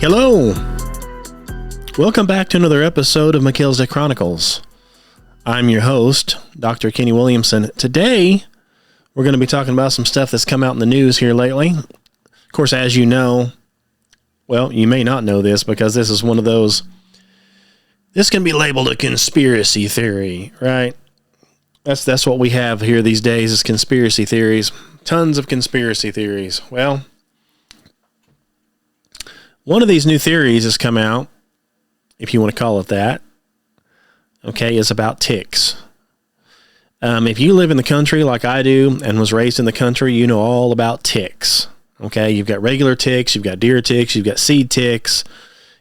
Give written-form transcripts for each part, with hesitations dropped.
Hello. Welcome back to another episode of McKell's Day Chronicles. I'm your host, Dr. Kenny Williamson. Today, we're going to be talking about some stuff that's come out in the news here lately. Of course, as you know, well, you may not know this because this is one of those, this can be labeled a conspiracy theory, right? That's what we have here these days is conspiracy theories. Tons of conspiracy theories. Well, one of these new theories has come out, if you want to call it that, okay, is about ticks. If you live in the country like I do and was raised in the country, you know all about ticks. Okay, you've got regular ticks, you've got deer ticks, you've got seed ticks.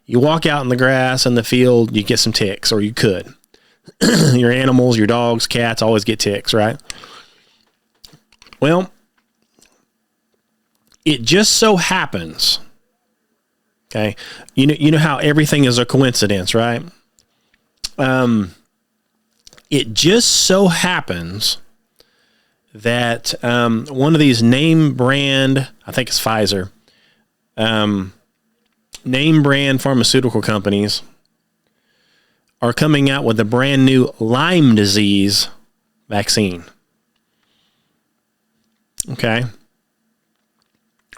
You walk out in the grass in the field, you get some ticks, or you could. Your animals, your dogs, cats always get ticks, right? Well, it just so happens, okay, you know how everything is a coincidence, right? It just so happens that one of these name brand, I think it's Pfizer, name brand pharmaceutical companies are coming out with a brand new Lyme disease vaccine. Okay.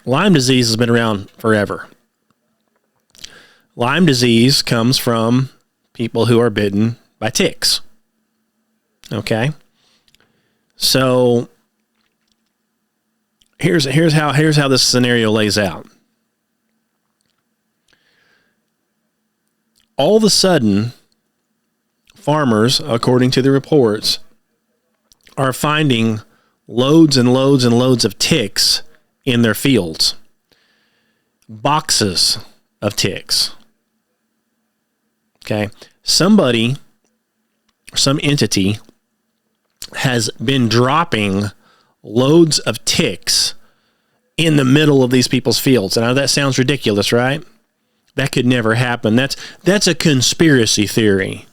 Lyme disease has been around forever. Lyme disease comes from people who are bitten by ticks. Okay. So here's how this scenario lays out. All of a sudden, farmers, according to the reports, are finding loads and loads and loads of ticks in their fields. Boxes of ticks. Okay. Somebody, some entity has been dropping loads of ticks in the middle of these people's fields. And I know that sounds ridiculous, right? That could never happen. That's a conspiracy theory.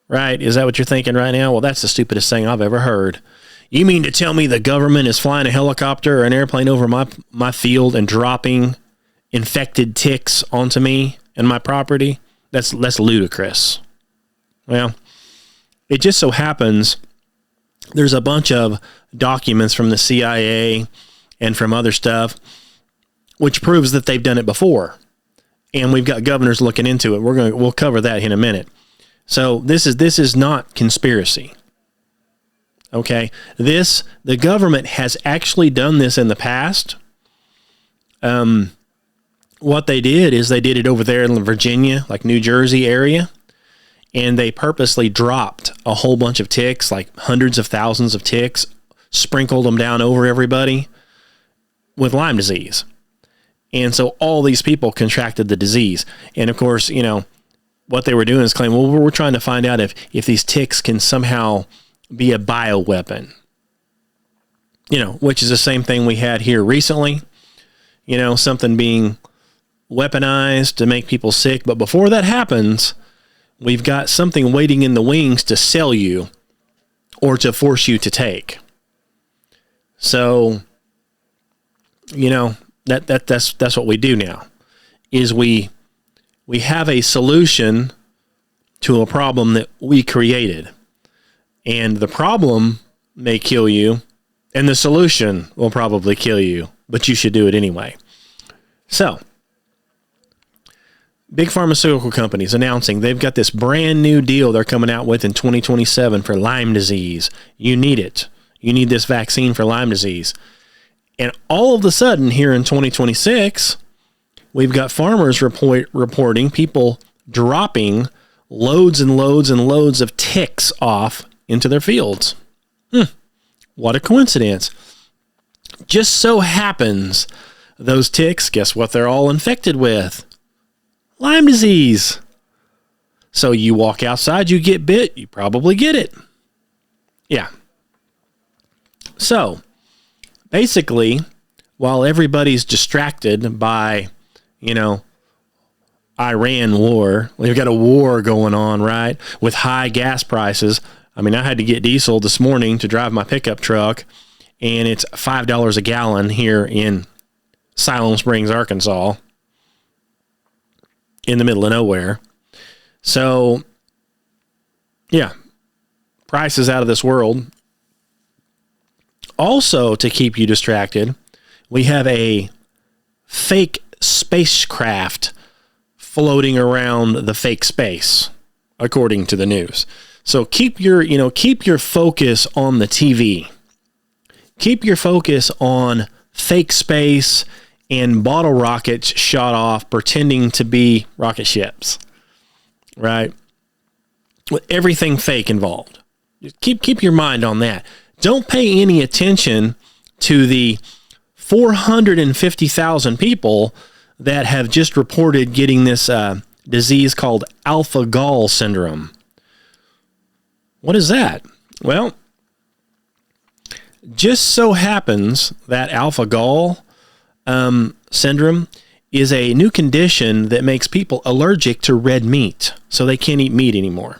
Right? Is that what you're thinking right now? Well, that's the stupidest thing I've ever heard. You mean to tell me the government is flying a helicopter or an airplane over my field and dropping infected ticks onto me and my property? That's ludicrous. Well, it just so happens there's a bunch of documents from the CIA and from other stuff which proves that they've done it before. And we've got governors looking into it. We'll cover that in a minute. So this is not conspiracy. Okay? The government has actually done this in the past. What they did is they did it over there in Virginia, like New Jersey area, and they purposely dropped a whole bunch of ticks, like hundreds of thousands of ticks, sprinkled them down over everybody with Lyme disease. And so all these people contracted the disease. And of course, what they were doing is claiming, well, we're trying to find out if these ticks can somehow be a bioweapon, which is the same thing we had here recently, something being weaponized to make people sick. But before that happens, we've got something waiting in the wings to sell you or to force you to take. So, that's what we do now, is we have a solution to a problem that we created. And the problem may kill you, and the solution will probably kill you, but you should do it anyway. So, big pharmaceutical companies announcing they've got this brand new deal they're coming out with in 2027 for Lyme disease. You need it. You need this vaccine for Lyme disease. And all of a sudden, here in 2026, we've got farmers reporting people dropping loads and loads and loads of ticks off into their fields. What a coincidence. Just so happens those ticks, guess what they're all infected with? Lyme disease. So you walk outside, you get bit, you probably get it. Yeah. So, basically, while everybody's distracted by, Iran war, we've got a war going on, right? With high gas prices. I mean, I had to get diesel this morning to drive my pickup truck, and it's $5 a gallon here in Siloam Springs, Arkansas. in the middle of nowhere. So, yeah, price is out of this world. Also, to keep you distracted, we have a fake spacecraft floating around the fake space, according to the news. So keep your focus on the TV. Keep your focus on fake space and bottle rockets shot off pretending to be rocket ships, right? With everything fake involved. Keep your mind on that. Don't pay any attention to the 450,000 people that have just reported getting this disease called alpha-gal syndrome. What is that? Well, just so happens that alpha-gal syndrome is a new condition that makes people allergic to red meat, so they can't eat meat anymore.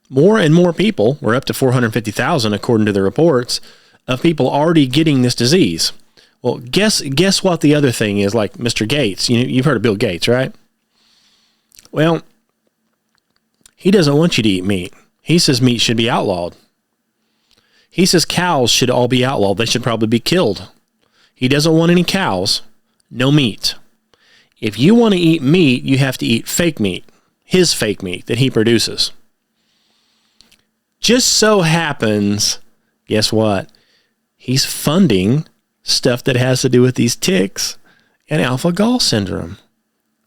More and more people, we're up to 450,000 according to the reports, of people already getting this disease. Well, guess what the other thing is, like Mr. Gates. You've heard of Bill Gates, right? Well, he doesn't want you to eat meat. He says meat should be outlawed. He says cows should all be outlawed. They should probably be killed. He doesn't want any cows, no meat. If you want to eat meat, you have to eat fake meat, his fake meat that he produces. Just so happens, guess what? He's funding stuff that has to do with these ticks and alpha-gal syndrome.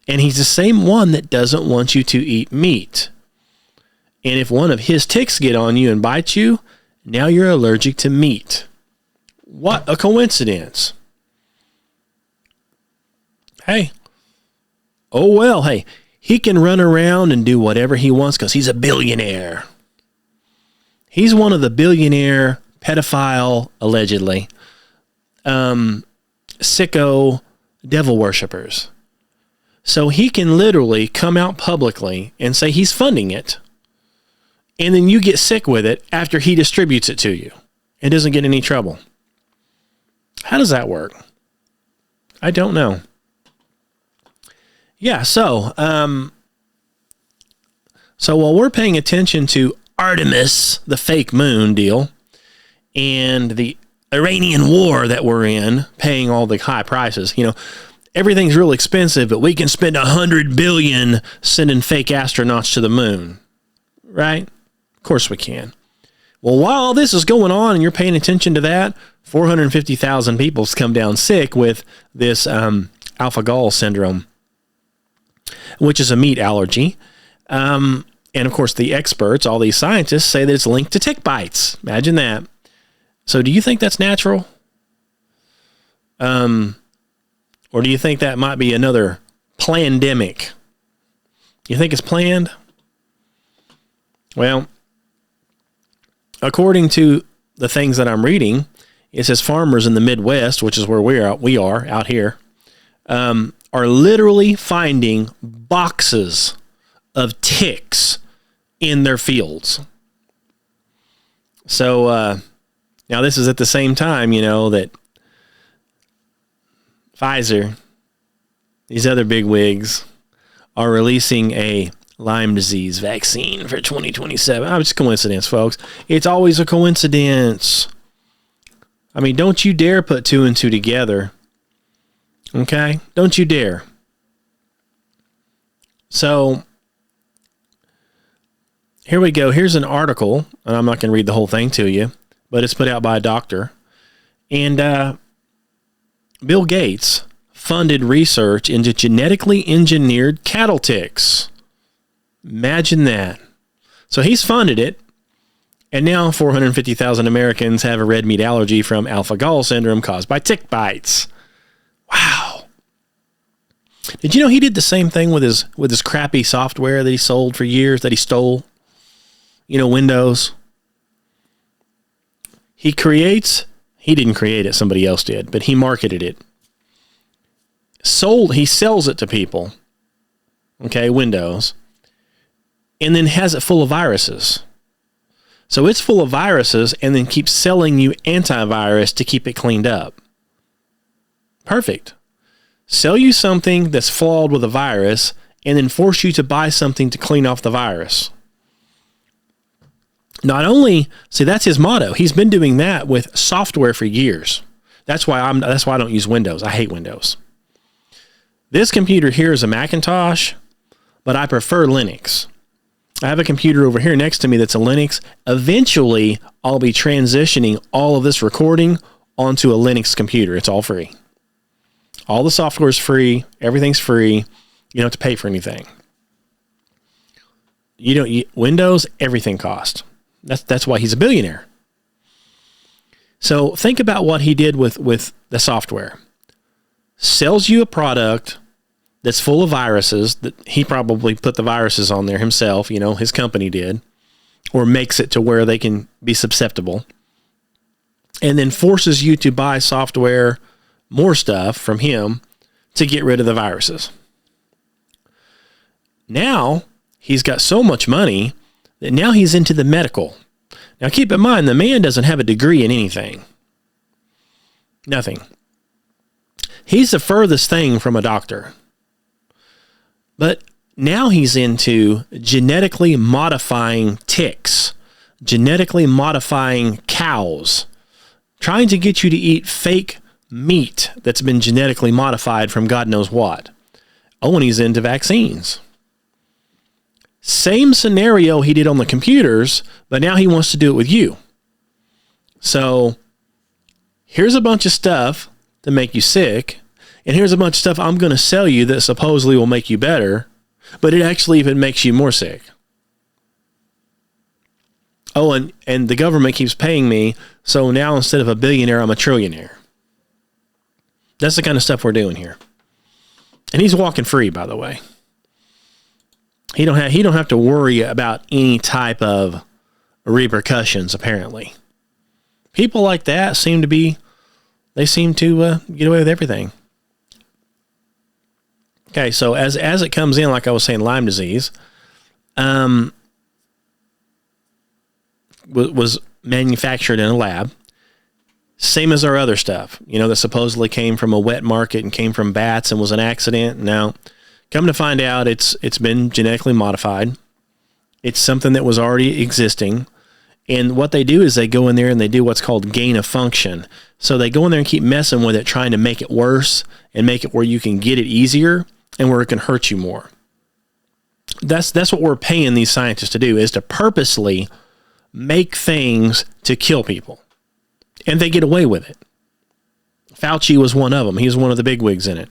And he's the same one that doesn't want you to eat meat. And if one of his ticks get on you and bite you, now you're allergic to meat. What a coincidence. Hey. Oh, well, hey. He can run around and do whatever he wants because he's a billionaire. He's one of the billionaire pedophile, allegedly, sicko devil worshippers. So he can literally come out publicly and say he's funding it, and then you get sick with it after he distributes it to you. It doesn't get any trouble. How does that work? I don't know. Yeah, so while we're paying attention to Artemis, the fake moon deal, and the Iranian war that we're in, paying all the high prices, everything's real expensive, but we can spend $100 billion sending fake astronauts to the moon, right? Of course we can. Well, while this is going on and you're paying attention to that, 450,000 people's come down sick with this alpha-gal syndrome, which is a meat allergy. And of course, the experts, all these scientists, say that it's linked to tick bites. Imagine that. So do you think that's natural? Or do you think that might be another plandemic? You think it's planned? Well, according to the things that I'm reading, it says farmers in the Midwest, which is where we are out here, are literally finding boxes of ticks in their fields. So now this is at the same time, that Pfizer, these other big wigs, are releasing a Lyme disease vaccine for 2027. Oh, it's a coincidence, folks. It's always a coincidence. I mean, don't you dare put two and two together. Okay? Don't you dare. So, here we go. Here's an article, and I'm not going to read the whole thing to you, but it's put out by a doctor. And Bill Gates funded research into genetically engineered cattle ticks. Imagine that. So he's funded it, and now 450,000 Americans have a red meat allergy from alpha-gal syndrome caused by tick bites. Wow. Did you know he did the same thing with his crappy software that he sold for years, that he stole? Windows. He didn't create it, somebody else did, but he marketed it. He sells it to people. Okay, Windows. And then has it full of viruses. So it's full of viruses and then keeps selling you antivirus to keep it cleaned up. Perfect. Sell you something that's flawed with a virus and then force you to buy something to clean off the virus. Not only, see, that's his motto. He's been doing that with software for years. That's why I don't use Windows. I hate Windows. This computer here is a Macintosh, but I prefer Linux. I have a computer over here next to me that's a Linux. Eventually, I'll be transitioning all of this recording onto a Linux computer. It's all free. All the software is free. Everything's free. You don't have to pay for anything. Windows, everything costs. That's why he's a billionaire. So think about what he did with the software. Sells you a product that's full of viruses that he probably put the viruses on there himself, his company did, or makes it to where they can be susceptible, and then forces you to buy software, more stuff from him to get rid of the viruses. Now he's got so much money that now he's into the medical. Now keep in mind, the man doesn't have a degree in anything. Nothing. He's the furthest thing from a doctor. But now he's into genetically modifying ticks, genetically modifying cows, trying to get you to eat fake meat that's been genetically modified from God knows what. Oh, and he's into vaccines. Same scenario he did on the computers, but now he wants to do it with you. So here's a bunch of stuff to make you sick, and here's a bunch of stuff I'm going to sell you that supposedly will make you better, but it actually even makes you more sick. Oh, and the government keeps paying me, so now instead of a billionaire, I'm a trillionaire. That's the kind of stuff we're doing here. And he's walking free, by the way. He don't have to worry about any type of repercussions, apparently. People like that seem to get away with everything. Okay, so as it comes in, like I was saying, Lyme disease was manufactured in a lab. Same as our other stuff, that supposedly came from a wet market and came from bats and was an accident. Now, come to find out, it's been genetically modified. It's something that was already existing. And what they do is they go in there and they do what's called gain of function. So they go in there and keep messing with it, trying to make it worse and make it where you can get it easier and where it can hurt you more. That's what we're paying these scientists to do, is to purposely make things to kill people. And they get away with it. Fauci was one of them. He was one of the bigwigs in it.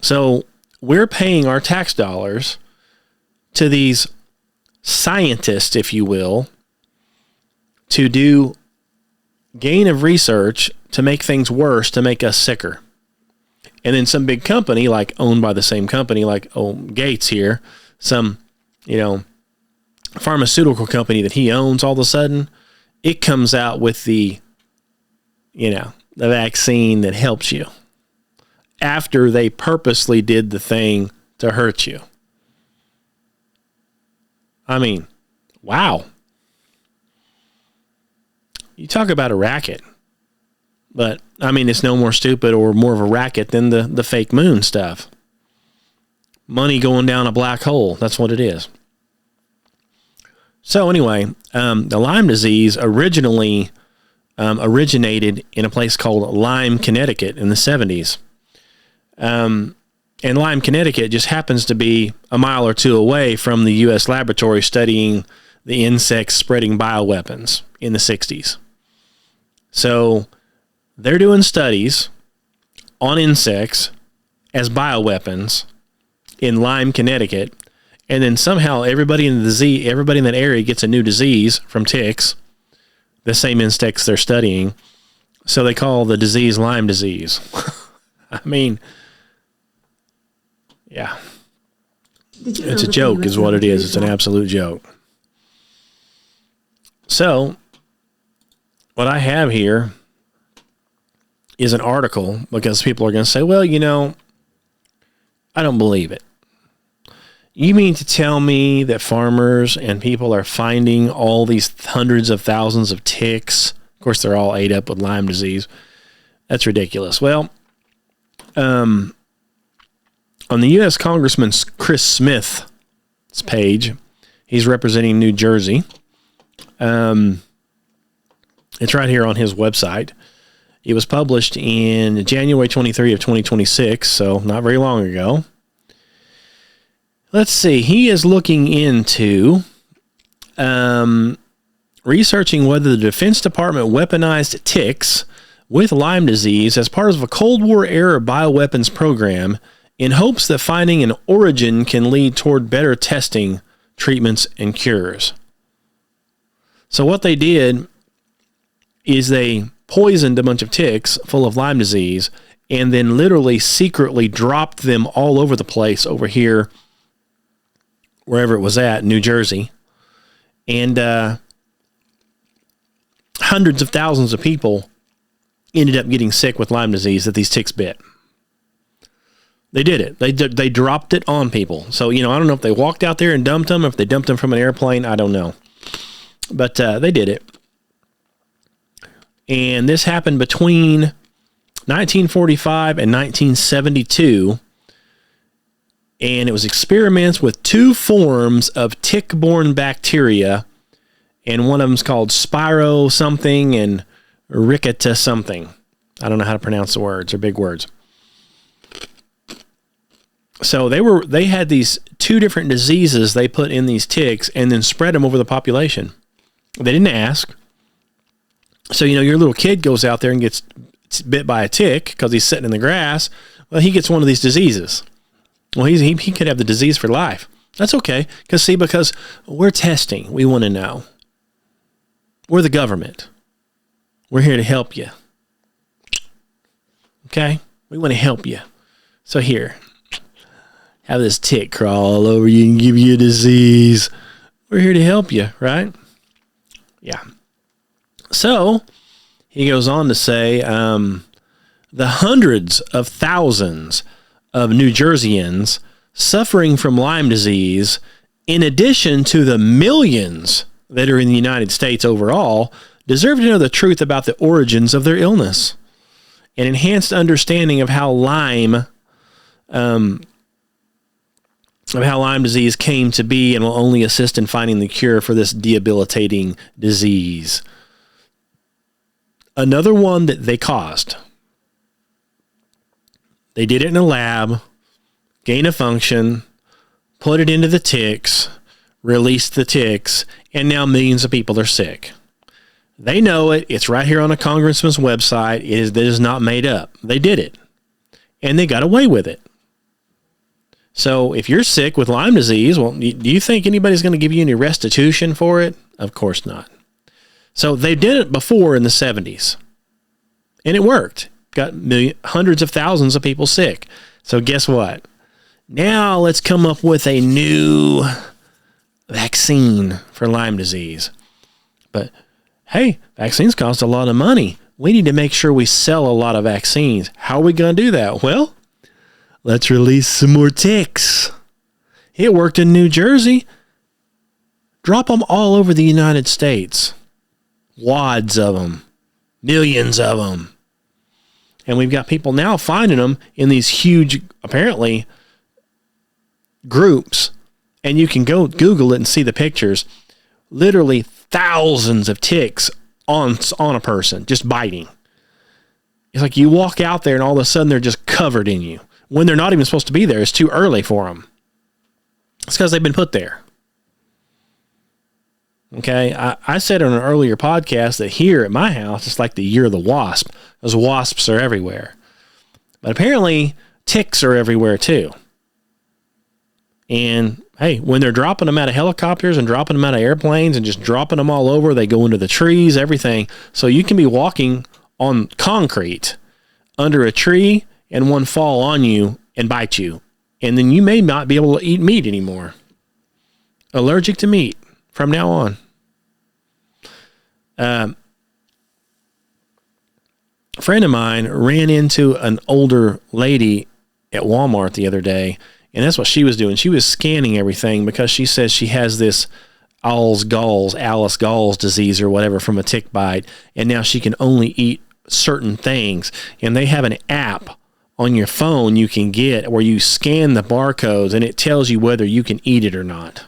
So we're paying our tax dollars to these scientists, if you will, to do gain of research to make things worse, to make us sicker. And then some big company, like owned by the same company, like Gates here, some, pharmaceutical company that he owns, all of a sudden, it comes out with the vaccine that helps you after they purposely did the thing to hurt you. I mean, wow. You talk about a racket. But, it's no more stupid or more of a racket than the fake moon stuff. Money going down a black hole. That's what it is. So anyway, the Lyme disease originally originated in a place called Lyme, Connecticut in the 70s. And Lyme, Connecticut just happens to be a mile or two away from the U.S. laboratory studying the insects spreading bioweapons in the 60s. So they're doing studies on insects as bioweapons in Lyme, Connecticut. And then somehow everybody in that area gets a new disease from ticks, the same insects they're studying. So they call the disease Lyme disease. Yeah. It's a joke is what it is. It's an absolute joke. So what I have here is an article, because people are going to say, well, I don't believe it. You mean to tell me that farmers and people are finding all these hundreds of thousands of ticks? Of course, they're all ate up with Lyme disease. That's ridiculous. Well, On the U.S. Congressman Chris Smith's page, he's representing New Jersey. It's right here on his website. It was published in January 23 of 2026, so not very long ago. Let's see. He is looking into researching whether the Defense Department weaponized ticks with Lyme disease as part of a Cold War-era bioweapons program in hopes that finding an origin can lead toward better testing, treatments, and cures. So what they did is they poisoned a bunch of ticks full of Lyme disease and then literally secretly dropped them all over the place over here, wherever it was at, New Jersey. And hundreds of thousands of people ended up getting sick with Lyme disease that these ticks bit. They did it. They dropped it on people. So, I don't know if they walked out there and dumped them, if they dumped them from an airplane, I don't know. But they did it. And this happened between 1945 and 1972. And it was experiments with two forms of tick-borne bacteria. And one of them's called Spiro something and Rickettsia something. I don't know how to pronounce the words. They're big words. So they had these two different diseases they put in these ticks and then spread them over the population. They didn't ask. So, your little kid goes out there and gets bit by a tick because he's sitting in the grass. Well, he gets one of these diseases. Well, he could have the disease for life. That's okay. Because we're testing. We want to know. We're the government. We're here to help you. Okay? We want to help you. So here, have this tick crawl all over you and give you a disease. We're here to help you, right? Yeah. So, he goes on to say, the hundreds of thousands of New Jerseyans suffering from Lyme disease, in addition to the millions that are in the United States overall, deserve to know the truth about the origins of their illness. An enhanced understanding of how Lyme disease came to be and will only assist in finding the cure for this debilitating disease. Another one that they caused. They did it in a lab, gain of function, put it into the ticks, released the ticks, and now millions of people are sick. They know it. It's right here on a congressman's website. It is not made up. They did it. And they got away with it. So if you're sick with Lyme disease, well, do you think anybody's going to give you any restitution for it? Of course not. So they did it before in the 70s. And it worked. Got hundreds of thousands of people sick. So guess what? Now let's come up with a new vaccine for Lyme disease. But hey, vaccines cost a lot of money. We need to make sure we sell a lot of vaccines. How are we going to do that? Well, let's release some more ticks. It worked in New Jersey. Drop them all over the United States. Wads of them. Millions of them. And we've got people now finding them in these huge, apparently, groups. And you can go Google it and see the pictures. Literally thousands of ticks on a person, just biting. It's like you walk out there and all of a sudden they're just covered in you. When they're not even supposed to be there. It's too early for them. It's because they've been put there. Okay, I said on an earlier podcast that here at my house, it's like the year of the wasp. Those wasps are everywhere. But apparently, ticks are everywhere too. And hey, when they're dropping them out of helicopters and dropping them out of airplanes and just dropping them all over, they go into the trees, everything. So you can be walking on concrete under a tree and one fall on you and bite you. And then you may not be able to eat meat anymore. Allergic to meat from now on. A friend of mine ran into an older lady at Walmart the other day, and that's what she was doing. She was scanning everything because she says she has this Alice Gall's disease or whatever from a tick bite, and now she can only eat certain things. And they have an app on your phone you can get where you scan the barcodes and it tells you whether you can eat it or not,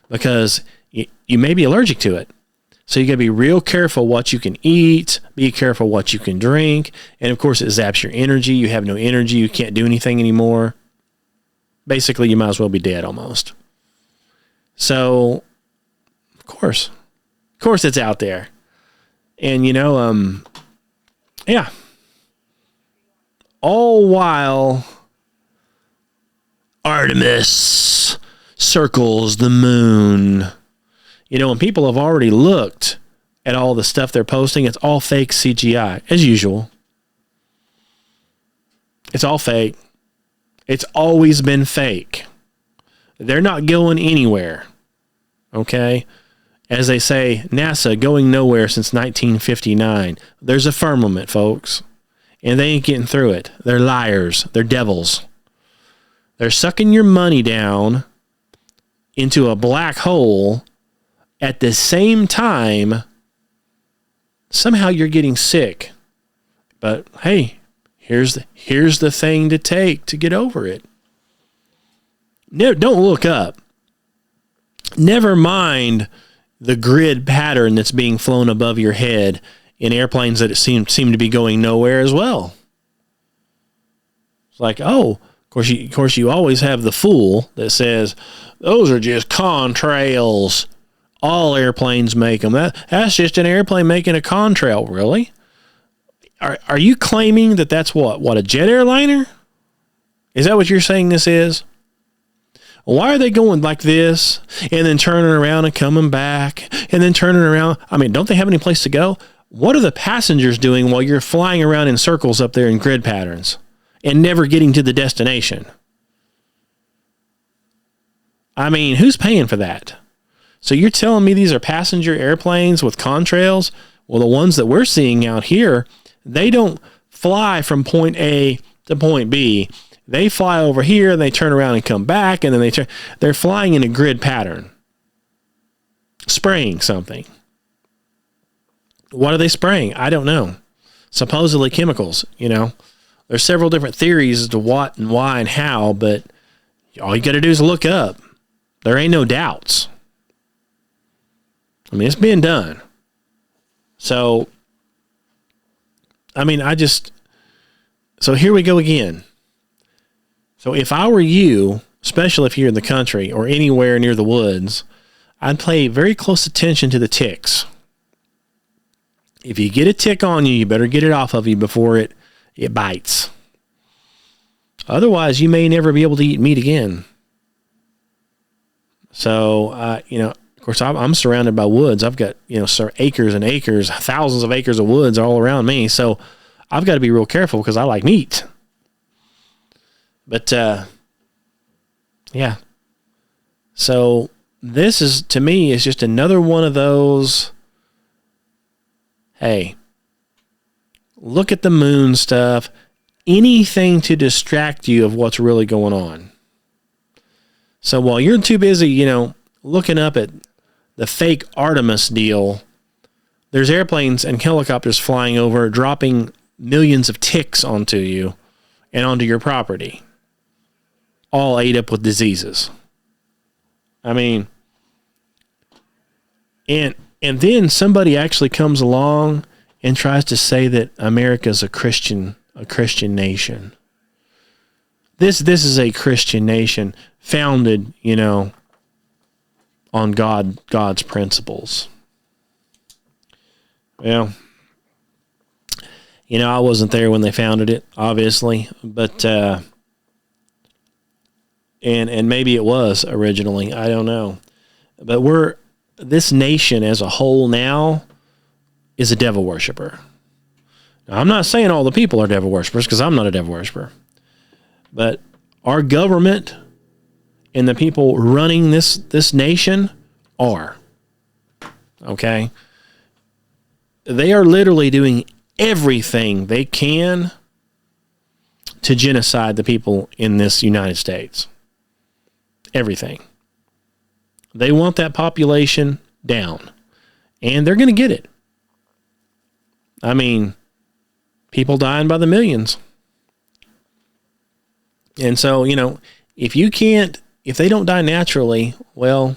because you may be allergic to it. So you got to be real careful what you can eat, be careful what you can drink. And of course it zaps your energy. You have no energy. You can't do anything anymore. Basically, you might as well be dead almost. So of course it's out there. And yeah. All while Artemis circles the moon. When people have already looked at all the stuff they're posting, it's all fake CGI, as usual. It's all fake. It's always been fake. They're not going anywhere. Okay? As they say, NASA going nowhere since 1959. There's a firmament, folks. And they ain't getting through it. They're liars. They're devils. They're sucking your money down into a black hole. At the same time, somehow you're getting sick. But hey, here's the thing to take to get over it. No, don't look up. Never mind the grid pattern that's being flown above your head in airplanes that seem to be going nowhere as well. It's like, of course you always have the fool that says those are just contrails. All airplanes make them. That's just an airplane making a contrail. Really? Are you claiming that that's what a jet airliner? Is that what you're saying this is? Why are they going like this and then turning around and coming back and then turning around? I mean, don't they have any place to go? What are the passengers doing while you're flying around in circles up there in grid patterns and never getting to the destination? I mean, who's paying for that? So you're telling me these are passenger airplanes with contrails? Well, the ones that we're seeing out here, they don't fly from point A to point B. They fly over here and they turn around and come back, and then they're flying in a grid pattern, spraying something. What are they spraying? I don't know. Supposedly chemicals, There's several different theories as to what and why and how, but all you got to do is look up. There ain't no doubts. I mean, it's being done. So, I mean, so here we go again. So if I were you, especially if you're in the country or anywhere near the woods, I'd pay very close attention to the ticks. If you get a tick on you, you better get it off of you before it bites. Otherwise, you may never be able to eat meat again. So, of course, I'm surrounded by woods. I've got, acres and acres, thousands of acres of woods all around me. So I've got to be real careful because I like meat. But, yeah. So this is, to me, is just another one of those, hey, look at the moon stuff. Anything to distract you of what's really going on. So while you're too busy, looking up at the fake Artemis deal, there's airplanes and helicopters flying over, dropping millions of ticks onto you and onto your property, all ate up with diseases. I mean, and then somebody actually comes along and tries to say that America's a Christian nation. This is a Christian nation founded, on God's principles. Well, I wasn't there when they founded it, obviously, but and maybe it was originally, I don't know. But this nation as a whole now is a devil worshiper. Now, I'm not saying all the people are devil worshipers, because I'm not a devil worshiper. But our government and the people running this nation are. Okay? They are literally doing everything they can to genocide the people in this United States. Everything. They want that population down. And they're going to get it. I mean, people dying by the millions. And so, if they don't die naturally, well,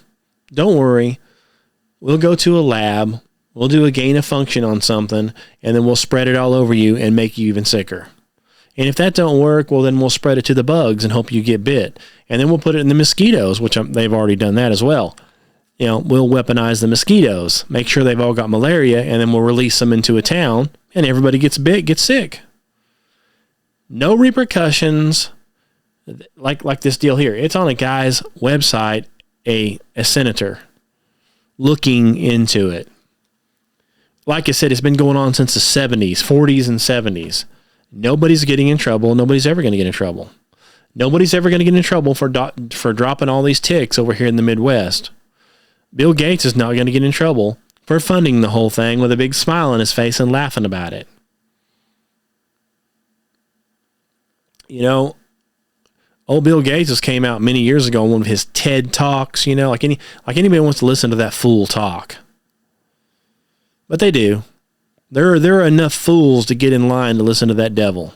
don't worry. We'll go to a lab. We'll do a gain of function on something, and then we'll spread it all over you and make you even sicker. And if that don't work, well, then we'll spread it to the bugs and hope you get bit. And then we'll put it in the mosquitoes, which they've already done that as well. We'll weaponize the mosquitoes, make sure they've all got malaria, and then we'll release them into a town, and everybody gets bit, gets sick. No repercussions like this deal here. It's on a guy's website, a senator looking into it. Like I said, it's been going on since the 70s, 40s and 70s. Nobody's getting in trouble. Nobody's ever going to get in trouble. Nobody's ever going to get in trouble for dropping all these ticks over here in the Midwest. Bill Gates is not going to get in trouble for funding the whole thing with a big smile on his face and laughing about it. Old Bill Gates just came out many years ago on one of his TED Talks, like anybody wants to listen to that fool talk. But they do. There are enough fools to get in line to listen to that devil.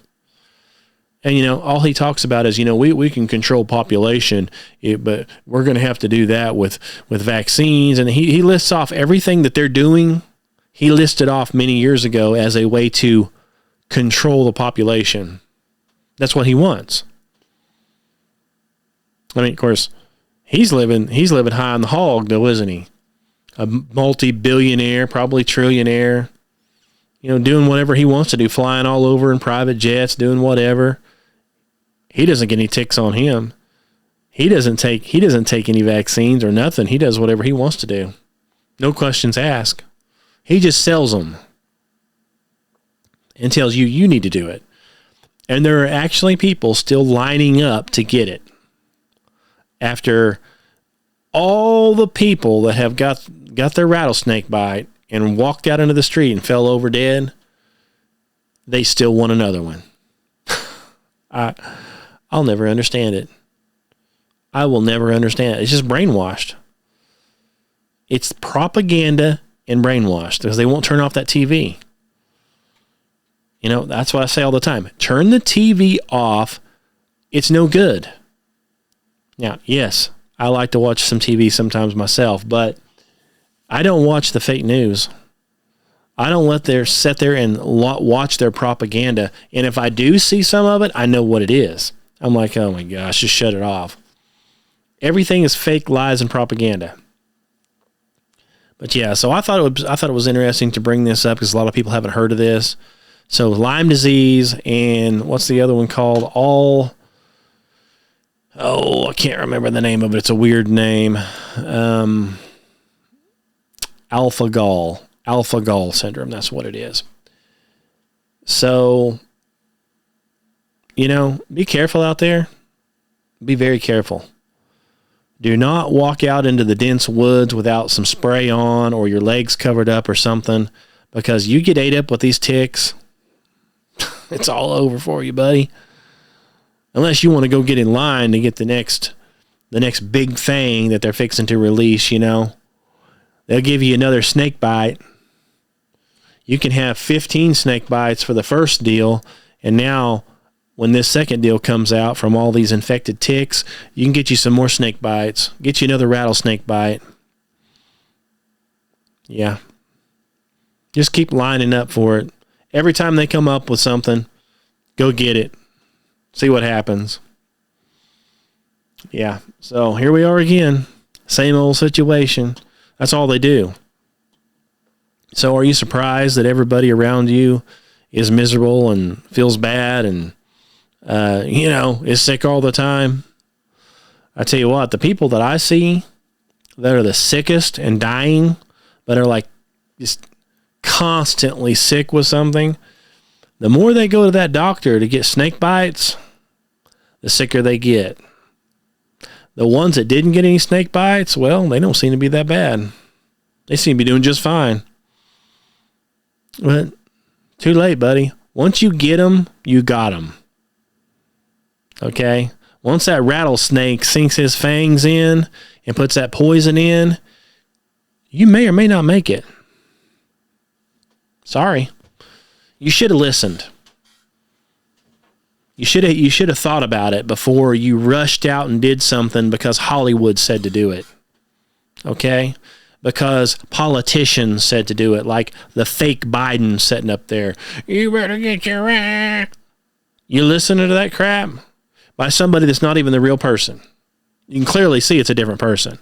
And, all he talks about is, we can control population, but we're going to have to do that with vaccines. And he lists off everything that they're doing. He listed off many years ago as a way to control the population. That's what he wants. I mean, of course, he's living high on the hog, though, isn't he? A multi-billionaire, probably trillionaire, doing whatever he wants to do, flying all over in private jets, doing whatever. He doesn't get any ticks on him. He doesn't take any vaccines or nothing. He does whatever he wants to do. No questions asked. He just sells them and tells you need to do it. And there are actually people still lining up to get it. After all the people that have got their rattlesnake bite and walked out into the street and fell over dead, they still want another one. I'll never understand it. I will never understand it. It's just brainwashed. It's propaganda and brainwashed because they won't turn off that TV. That's what I say all the time. Turn the TV off. It's no good. Now, yes, I like to watch some TV sometimes myself, but I don't watch the fake news. I don't sit there and watch their propaganda. And if I do see some of it, I know what it is. I'm like, oh my gosh, just shut it off. Everything is fake lies and propaganda. But yeah, so I thought it was interesting to bring this up because a lot of people haven't heard of this. So Lyme disease and what's the other one called? I can't remember the name of it. It's a weird name. Alpha-Gal syndrome. That's what it is. So, be careful out there. Be very careful. Do not walk out into the dense woods without some spray on or your legs covered up or something, because you get ate up with these ticks. It's all over for you, buddy. Unless you want to go get in line to get the next big thing that they're fixing to release, They'll give you another snake bite. You can have 15 snake bites for the first deal, and now when this second deal comes out from all these infected ticks, you can get you some more snake bites, get you another rattlesnake bite. Yeah. Just keep lining up for it. Every time they come up with something, go get it. See what happens. Yeah, so here we are again. Same old situation. That's all they do. So are you surprised that everybody around you is miserable and feels bad and, is sick all the time? I tell you what, the people that I see that are the sickest and dying, but are like just constantly sick with something, the more they go to that doctor to get snake bites, the sicker they get. The ones that didn't get any snake bites, well, they don't seem to be that bad. They seem to be doing just fine. But too late, buddy. Once you get them, you got them. Okay? Once that rattlesnake sinks his fangs in and puts that poison in, you may or may not make it. Sorry. You should have listened. You should have thought about it before you rushed out and did something because Hollywood said to do it. Okay? Because politicians said to do it, like the fake Biden sitting up there. You better get your act. You listening to that crap by somebody that's not even the real person. You can clearly see it's a different person.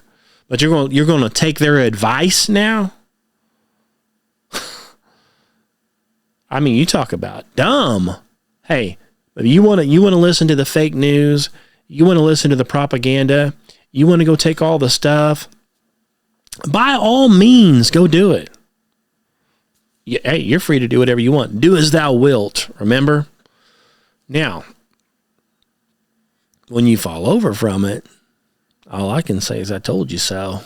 But you're going to take their advice now? I mean, you talk about dumb. Hey, you want to listen to the fake news, you want to listen to the propaganda, you want to go take all the stuff, by all means, go do it. Hey, you're free to do whatever you want. Do as thou wilt, remember? Now, when you fall over from it, all I can say is I told you so.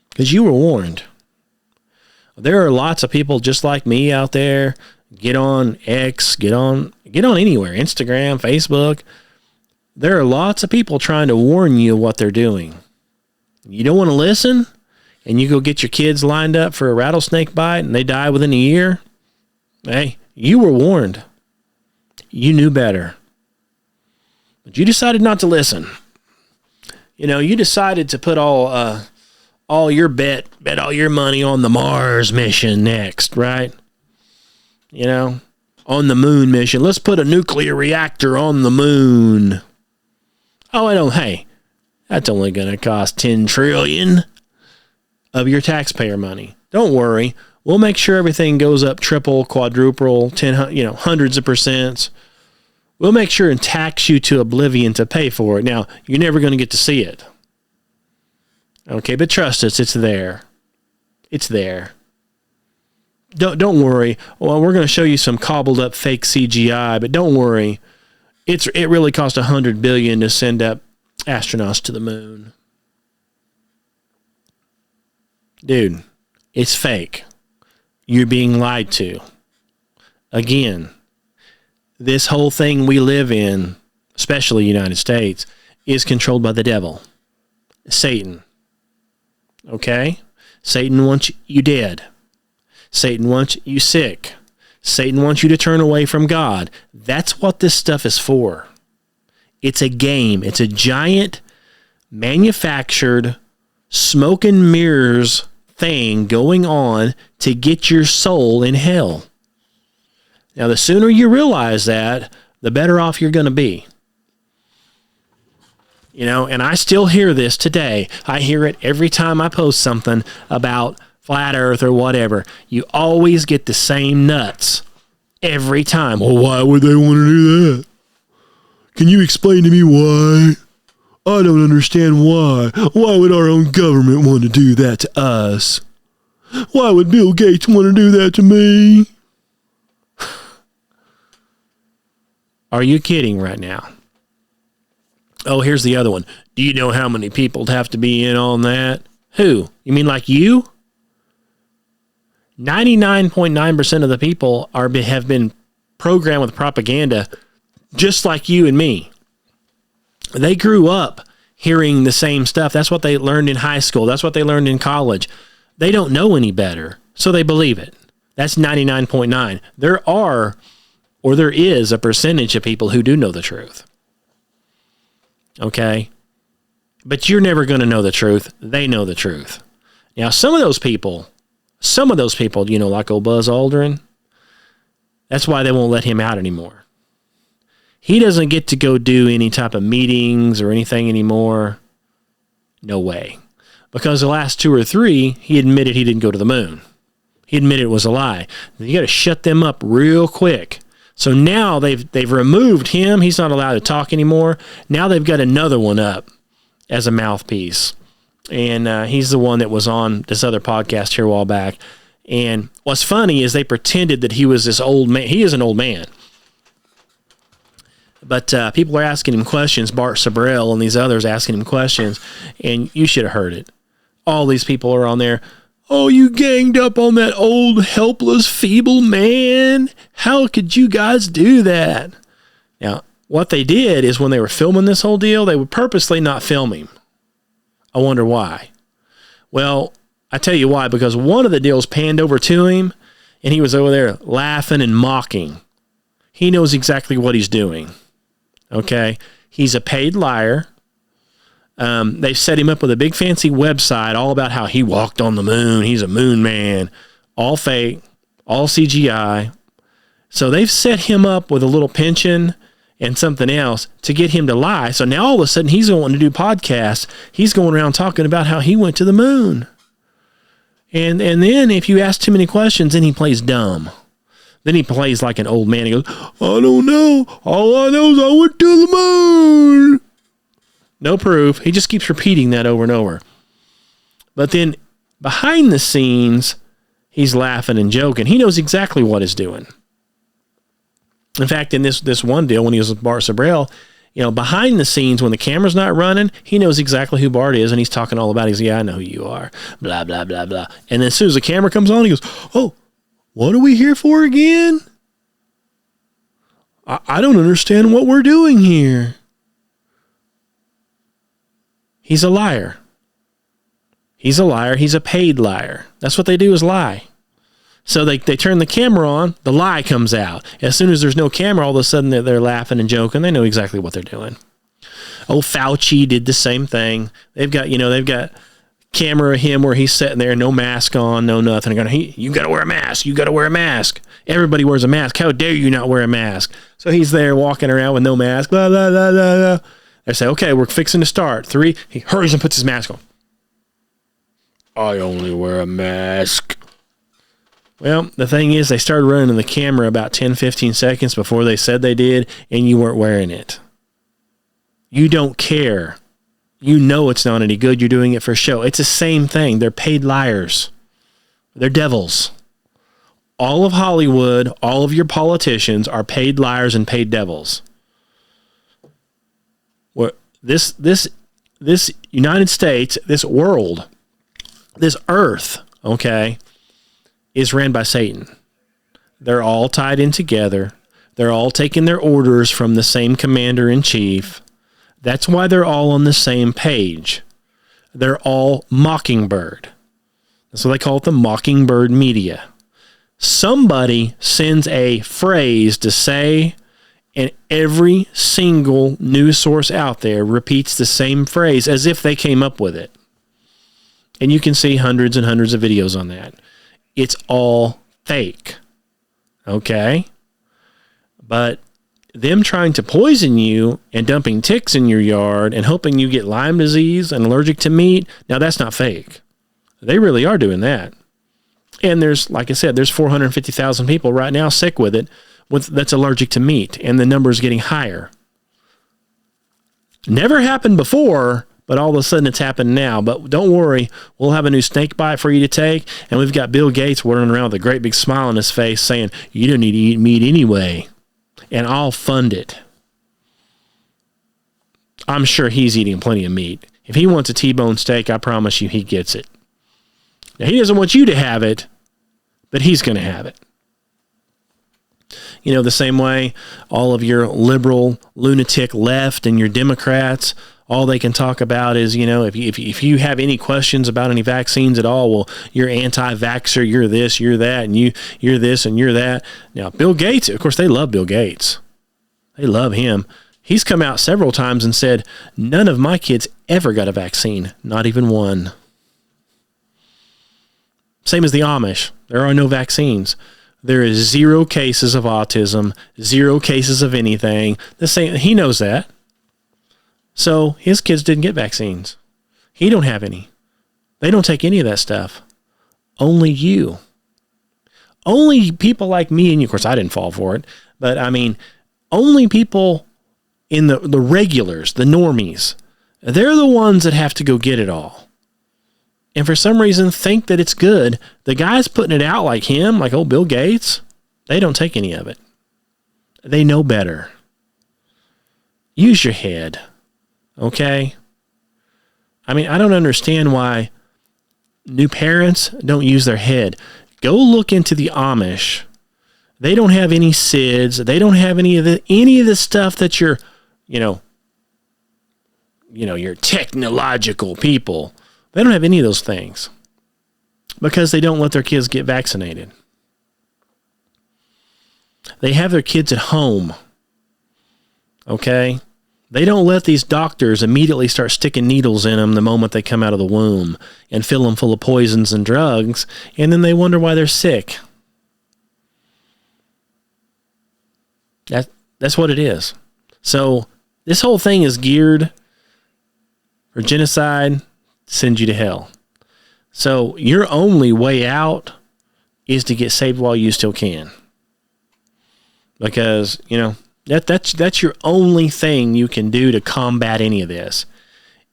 Because you were warned. There are lots of people just like me out there. Get on X, get on anywhere, Instagram, Facebook. There are lots of people trying to warn you what they're doing. You don't want to listen, and you go get your kids lined up for a rattlesnake bite, and they die within a year. Hey, you were warned. You knew better. But you decided not to listen. You decided to put all your bet all your money on the Mars mission next, right? On the moon mission. Let's put a nuclear reactor on the moon. Oh, hey, that's only going to cost $10 trillion of your taxpayer money. Don't worry. We'll make sure everything goes up triple, quadruple, hundreds of percents. We'll make sure and tax you to oblivion to pay for it. Now, you're never going to get to see it. Okay, but trust us, it's there. It's there. Don't worry. Well, we're going to show you some cobbled up fake CGI, but don't worry. It really cost $100 billion to send up astronauts to the moon. Dude, it's fake. You're being lied to. Again, this whole thing we live in, especially the United States, is controlled by the devil, Satan. Okay? Satan wants you dead. Satan wants you sick. Satan wants you to turn away from God. That's what this stuff is for. It's a game. It's a giant manufactured smoke and mirrors thing going on to get your soul in hell. Now, the sooner you realize that, the better off you're going to be. And I still hear this today. I hear it every time I post something about flat earth or whatever. You always get the same nuts every time. Well, why would they want to do that? Can you explain to me why? I don't understand why. Why would our own government want to do that to us? Why would Bill Gates want to do that to me? Are you kidding right now? Oh, here's the other one. Do you know how many people have to be in on that? Who? You mean like you? 99.9% of the people have been programmed with propaganda just like you and me. They grew up hearing the same stuff. That's what they learned in high school. That's what they learned in college. They don't know any better, so they believe it. That's 99.9. There is a percentage of people who do know the truth. Okay? But you're never going to know the truth. They know the truth. Now, some of those people, like old Buzz Aldrin, that's why they won't let him out anymore. He doesn't get to go do any type of meetings or anything anymore. No way. Because the last 2 or 3, he admitted he didn't go to the moon. He admitted it was a lie. You got to shut them up real quick. So now they've removed him. He's not allowed to talk anymore. Now they've got another one up as a mouthpiece. And he's the one that was on this other podcast here a while back. And what's funny is they pretended that he was this old man. He is an old man. But people are asking him questions, Bart Sabrell and these others asking him questions, and you should have heard it. All these people are on there. Oh, you ganged up on that old, helpless, feeble man. How could you guys do that? Now, what they did is when they were filming this whole deal, they would purposely not film him. I wonder why. Well, I tell you why, because one of the deals panned over to him, and he was over there laughing and mocking. he knows exactly what he's doing. Okay? He's a paid liar. They've set him up with a big fancy website all about how he walked on the moon. He's a moon man. All fake, all CGI. So they've set him up with a little pension and something else to get him to lie. So now all of a sudden he's going to do podcasts. He's going around talking about how he went to the moon. And then if you ask too many questions, then he plays dumb. Then he plays like an old man. He goes, I don't know. All I know is I went to the moon. No proof. He just keeps repeating that over and over. But then behind the scenes, he's laughing and joking. He knows exactly what he's doing. In fact, in this one deal, when he was with Bart Sabrell, behind the scenes, when the camera's not running, he knows exactly who Bart is, and he's talking all about it. He's, yeah, I know who you are, blah, blah, blah, blah. And then as soon as the camera comes on, he goes, oh, what are we here for again? I don't understand what we're doing here. He's a liar. He's a liar. He's a paid liar. That's what they do, is lie. So they turn the camera on, the lie comes out. As soon as there's no camera, all of a sudden they're laughing and joking. They know exactly what they're doing. Oh, Fauci did the same thing. They've got camera of him where he's sitting there, no mask on, no nothing. You got to wear a mask. You got to wear a mask. Everybody wears a mask. How dare you not wear a mask? So he's there walking around with no mask. Blah, blah, blah, blah, blah. They say, okay, we're fixing to start. 3, he hurries and puts his mask on. I only wear a mask. Well, the thing is, they started running the camera about 10, 15 seconds before they said they did, and you weren't wearing it. You don't care. You know it's not any good. You're doing it for show. It's the same thing. They're paid liars. They're devils. All of Hollywood, all of your politicians are paid liars and paid devils. This United States, this world, this earth, okay, is ran by Satan. They're all tied in together. They're all taking their orders from the same commander-in-chief. That's why they're all on the same page. They're all Mockingbird. That's what they call it, the Mockingbird media. Somebody sends a phrase to say, and every single news source out there repeats the same phrase as if they came up with it. And you can see hundreds and hundreds of videos on that. It's all fake. Okay? But them trying to poison you and dumping ticks in your yard and hoping you get Lyme disease and allergic to meat, now that's not fake. They really are doing that. And there's, like I said, there's 450,000 people right now sick with it that's allergic to meat, and the number is getting higher. Never happened before, but all of a sudden it's happened now. But don't worry, we'll have a new snake bite for you to take, and we've got Bill Gates running around with a great big smile on his face saying, you don't need to eat meat anyway, and I'll fund it. I'm sure he's eating plenty of meat. If he wants a T-bone steak, I promise you he gets it. Now, he doesn't want you to have it, but he's going to have it. The same way all of your liberal, lunatic left and your Democrats, all they can talk about is, if you have any questions about any vaccines at all, well, you're anti-vaxxer, you're this, you're that, and you're this and you're that. Now, Bill Gates, of course, they love Bill Gates. They love him. He's come out several times and said, none of my kids ever got a vaccine, not even one. Same as the Amish. There are no vaccines. There is 0 cases of autism, 0 cases of anything. The same. He knows that. So his kids didn't get vaccines. He don't have any. They don't take any of that stuff. Only you. Only people like me and you. Of course, I didn't fall for it. But, only people in the regulars, the normies, they're the ones that have to go get it all. And for some reason think that it's good. The guys putting it out like him, like old Bill Gates, they don't take any of it. They know better. Use your head. Okay? I don't understand why new parents don't use their head. Go look into the Amish. They don't have any SIDS. They don't have any of the stuff that your technological people. They don't have any of those things because they don't let their kids get vaccinated. They have their kids at home. Okay? They don't let these doctors immediately start sticking needles in them the moment they come out of the womb and fill them full of poisons and drugs, and then they wonder why they're sick. That's what it is. So this whole thing is geared for genocide, send you to hell. So your only way out is to get saved while you still can. Because, you know, that's your only thing you can do to combat any of this,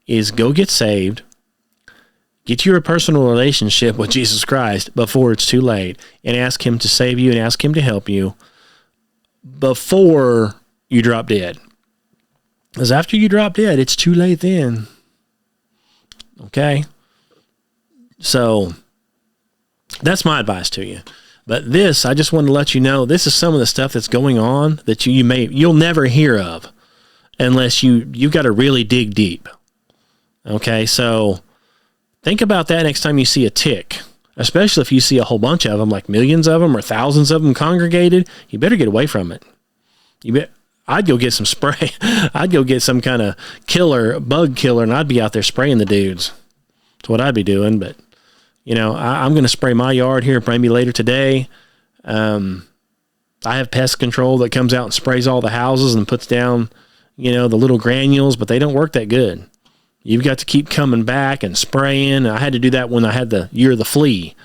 is go get saved, get you a personal relationship with Jesus Christ before it's too late, and ask him to save you and ask him to help you before you drop dead. Because after you drop dead, it's too late then. Okay? So that's my advice to you. But this, I just wanted to let you know, this is some of the stuff that's going on that you'll never hear of unless you've got to really dig deep. Okay, so think about that next time you see a tick, especially if you see a whole bunch of them, like millions of them or thousands of them congregated. You better get away from it. I'd go get some spray. I'd go get some kind of bug killer, and I'd be out there spraying the dudes. That's what I'd be doing, but you know, I'm going to spray my yard here maybe later today. I have pest control that comes out and sprays all the houses and puts down, you know, the little granules, but they don't work that good. You've got to keep coming back and spraying. I had to do that when I had the year of the flea.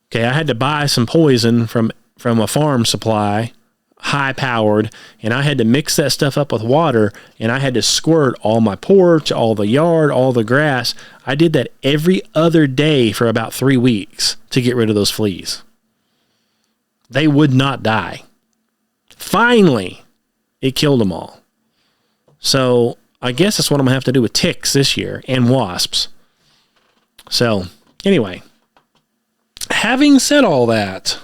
Okay, I had to buy some poison from a farm supply, high-powered, and I had to mix that stuff up with water, and I had to squirt all my porch, all the yard, all the grass. I did that every other day for about 3 weeks to get rid of those fleas. They would not die. Finally, it killed them all. So I guess that's what I'm going to have to do with ticks this year and wasps. So anyway, having said all that,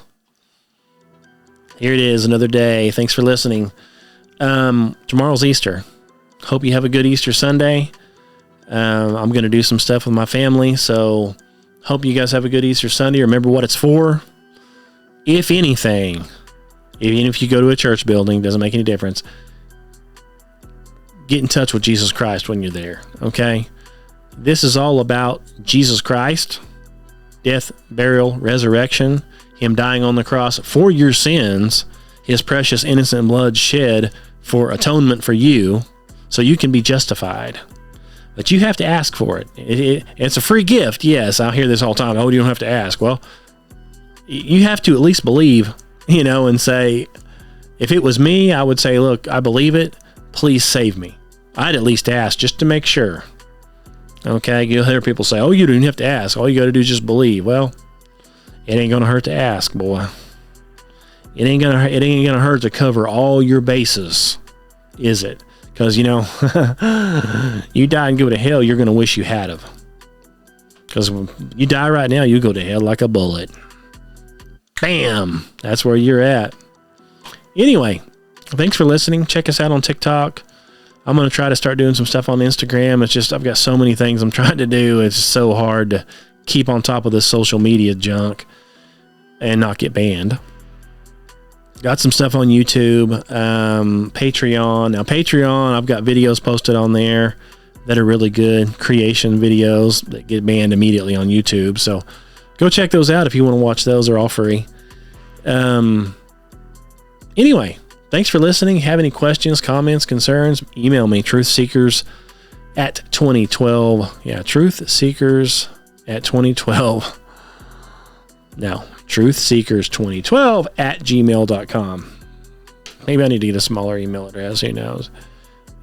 here it is, another day. Thanks for listening. Tomorrow's Easter. Hope you have a good Easter Sunday. I'm going to do some stuff with my family, so hope you guys have a good Easter Sunday. Remember what it's for. If anything, even if you go to a church building, doesn't make any difference. Get in touch with Jesus Christ when you're there, okay? This is all about Jesus Christ, death, burial, resurrection, him dying on the cross for your sins, his precious innocent blood shed for atonement for you, so you can be justified. But you have to ask for it. It's a free gift, yes. I hear this all the time. Oh, you don't have to ask. Well, you have to at least believe, you know, and say, if it was me, I would say, look, I believe it. Please save me. I'd at least ask just to make sure. Okay, you'll hear people say, oh, you don't have to ask. All you got to do is just believe. Well, it ain't going to hurt to ask, boy. It ain't gonna hurt to cover all your bases, is it? Because, you know, you die and go to hell, you're going to wish you had of. Because when you die right now, you go to hell like a bullet. Bam! That's where you're at. Anyway, thanks for listening. Check us out on TikTok. I'm going to try to start doing some stuff on Instagram. It's just, I've got so many things I'm trying to do. It's so hard to keep on top of this social media junk and not get banned. Got some stuff on YouTube, Patreon. Now, Patreon, I've got videos posted on there that are really good, creation videos that get banned immediately on YouTube. So go check those out if you want to watch those. They're all free. Anyway, thanks for listening. Have any questions, comments, concerns, email me, truthseekers@2012. Yeah, truthseekers@2012. No, truthseekers2012@gmail.com. Maybe I need to get a smaller email address, who knows.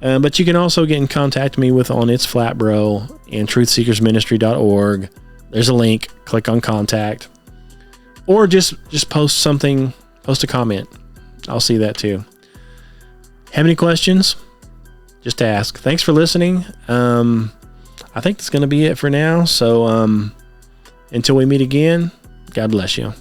But you can also get in contact me with on It's Flat Bro and truthseekersministry.org. There's a link. Click on contact. Or just post something, post a comment. I'll see that too. Have any questions? Just ask. Thanks for listening. I think that's going to be it for now. So until we meet again, God bless you.